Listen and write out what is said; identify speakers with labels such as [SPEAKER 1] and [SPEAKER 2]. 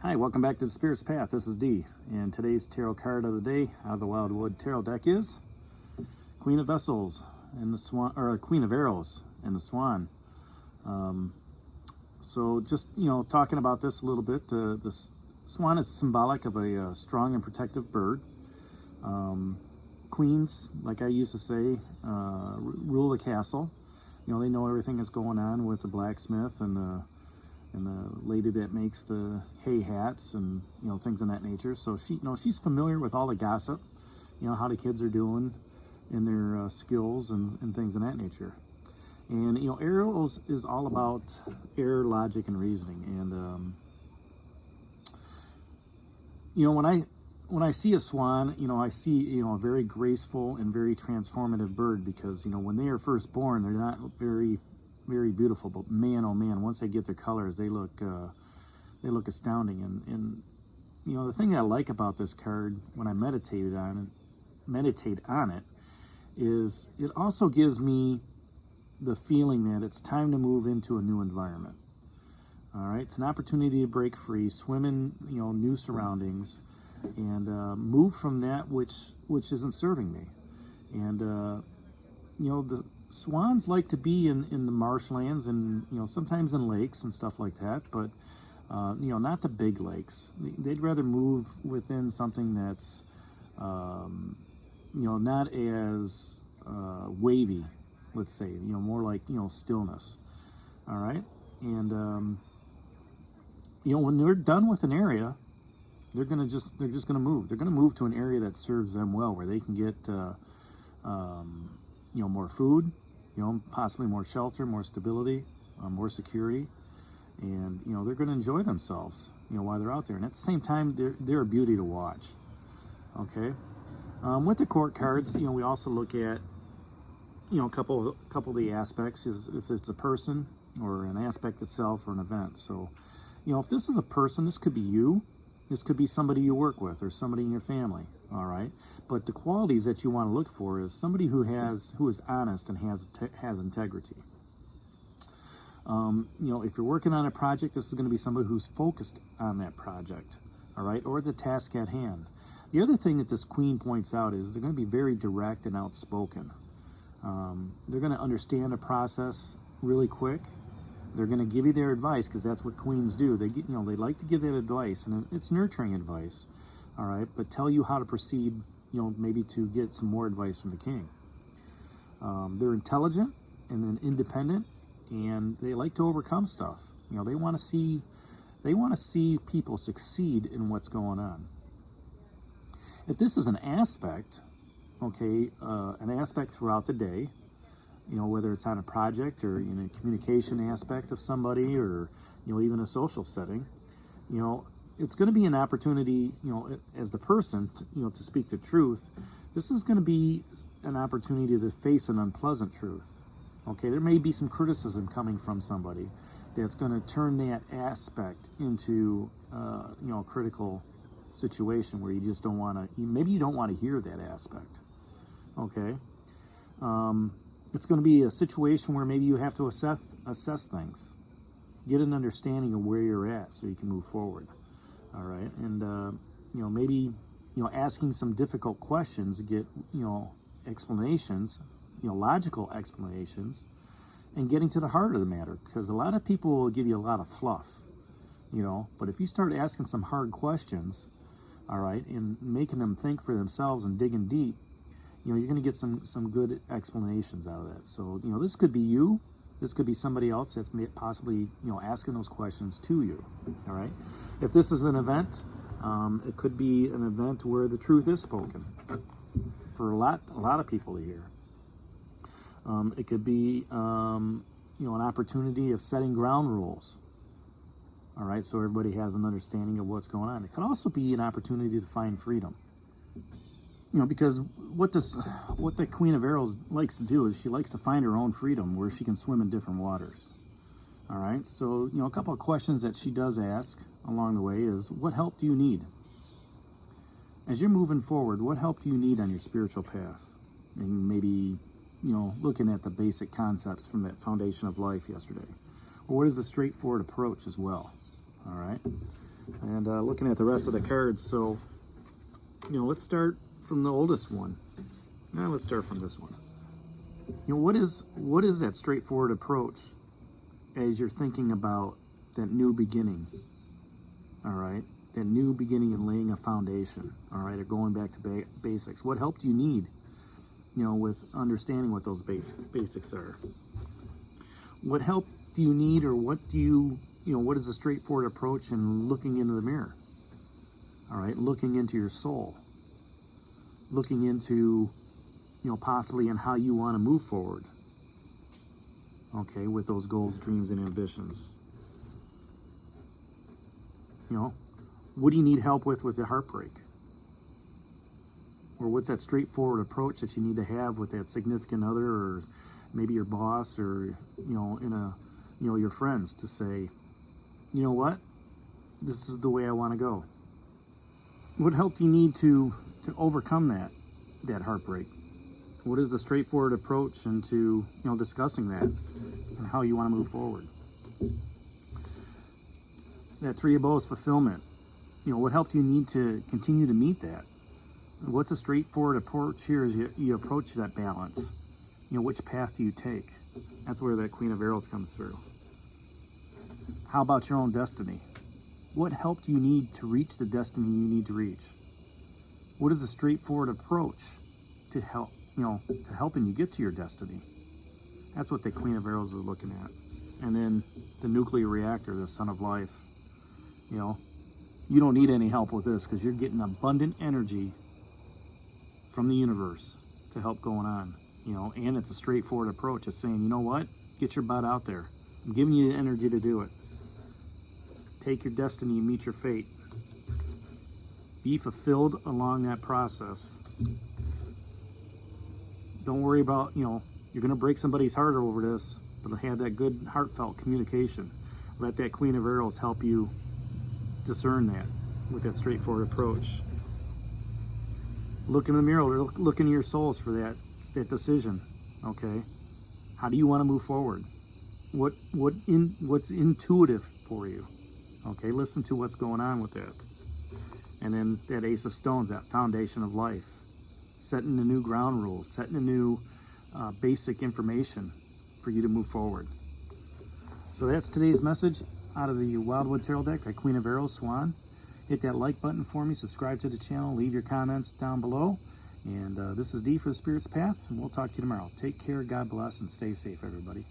[SPEAKER 1] Hi, welcome back to the Spirit's Path. This is D, and today's tarot card of the day out of the Wildwood Tarot deck is Queen of Vessels and the Swan, or Queen of Arrows and the Swan. So just talking about this a little bit. The swan is symbolic of a strong and protective bird. Queens, like I used to say, rule the castle. They know everything that's going on with the blacksmith and the lady that makes the hay hats and things of that nature. So she's familiar with all the gossip, how the kids are doing in their skills and things of that nature. And Arrows is all about air, logic, and reasoning. And when I see a swan, I see a very graceful and very transformative bird, because when they are first born, they're not very beautiful, but man, oh man, once they get their colors, they look astounding. And the thing I like about this card when I meditate on it is it also gives me the feeling that it's time to move into a new environment. All right, it's an opportunity to break free, swim in new surroundings, and move from that which isn't serving me. And the swans like to be in the marshlands and sometimes in lakes and stuff like that, but not the big lakes. They'd rather move within something that's not as wavy, let's say, more like stillness. All right, and when they're done with an area, they're just gonna move. They're gonna move to an area that serves them well, where they can get more food, possibly more shelter, more stability, more security, and they're going to enjoy themselves, while they're out there. And at the same time, they're a beauty to watch. Okay, with the court cards, we also look at a couple of the aspects, is if it's a person or an aspect itself or an event. So if this is a person, this could be you, this could be somebody you work with or somebody in your family. All right, but the qualities that you want to look for is somebody who is honest and has integrity. If you're working on a project, this is going to be somebody who's focused on that project, all right, or the task at hand. The other thing that this queen points out is they're going to be very direct and outspoken. They're going to understand the process really quick. They're going to give you their advice, because that's what queens do. They like to give that advice, and it's nurturing advice. All right, but tell you how to proceed, maybe to get some more advice from the king. They're intelligent and then independent, and they like to overcome stuff. They want to see people succeed in what's going on. If this is an aspect, okay, an aspect throughout the day, whether it's on a project or in a communication aspect of somebody, or even a social setting, it's going to be an opportunity, as the person, to speak the truth. This is going to be an opportunity to face an unpleasant truth. Okay, there may be some criticism coming from somebody that's going to turn that aspect into, a critical situation where you just don't want to, maybe you don't want to hear that aspect. Okay, it's going to be a situation where maybe you have to assess things, get an understanding of where you're at so you can move forward. All right, and maybe asking some difficult questions to get explanations, logical explanations, and getting to the heart of the matter. Because a lot of people will give you a lot of fluff, but if you start asking some hard questions, all right, and making them think for themselves and digging deep, you're going to get some good explanations out of that. So this could be you. This could be somebody else that's possibly, asking those questions to you, all right? If this is an event, it could be an event where the truth is spoken for a lot of people to hear. It could be, an opportunity of setting ground rules, all right, so everybody has an understanding of what's going on. It could also be an opportunity to find freedom. Because what the Queen of Arrows likes to do is she likes to find her own freedom where she can swim in different waters. All right, so, a couple of questions that she does ask along the way is, what help do you need? As you're moving forward, what help do you need on your spiritual path? And maybe, looking at the basic concepts from that foundation of life yesterday. Or what is the straightforward approach as well? All right. And looking at the rest of the cards, so, let's start from the oldest one. Let's start from this one. What is that straightforward approach as you're thinking about that new beginning? All right, that new beginning and laying a foundation. All right, or going back to basics. What help do you need? With understanding what those basics are. What help do you need, or what do you, what is a straightforward approach in looking into the mirror? All right, looking into your soul, looking into, possibly in how you want to move forward. Okay, with those goals, dreams, and ambitions. What do you need help with the heartbreak? Or what's that straightforward approach that you need to have with that significant other, or maybe your boss, or your friends, to say, what, this is the way I want to go. What help do you need to overcome that heartbreak? What is the straightforward approach into discussing that and how you want to move forward? That Three of Bows fulfillment. What help do you need to continue to meet that? What's a straightforward approach here as you approach that balance? Which path do you take? That's where that Queen of Arrows comes through. How about your own destiny? What help do you need to reach the destiny you need to reach? What is a straightforward approach to help, to helping you get to your destiny? That's what the Queen of Arrows is looking at. And then the nuclear reactor, the Sun of Life. You don't need any help with this because you're getting abundant energy from the universe to help going on. And it's a straightforward approach. It's saying, what? Get your butt out there. I'm giving you the energy to do it. Take your destiny and meet your fate. Be fulfilled along that process. Don't worry about, you're going to break somebody's heart over this, but have that good heartfelt communication. Let that Queen of Arrows help you discern that with that straightforward approach. Look in the mirror, look into your souls for that decision. Okay, how do you want to move forward? What's intuitive for you? Okay, listen to what's going on with that. And then that Ace of Stones, that foundation of life, setting the new ground rules, setting the new basic information for you to move forward. So that's today's message out of the Wildwood Tarot deck by Queen of Arrows, Swan. Hit that like button for me, subscribe to the channel, leave your comments down below. And this is D for the Spirit's Path, and we'll talk to you tomorrow. Take care, God bless, and stay safe, everybody.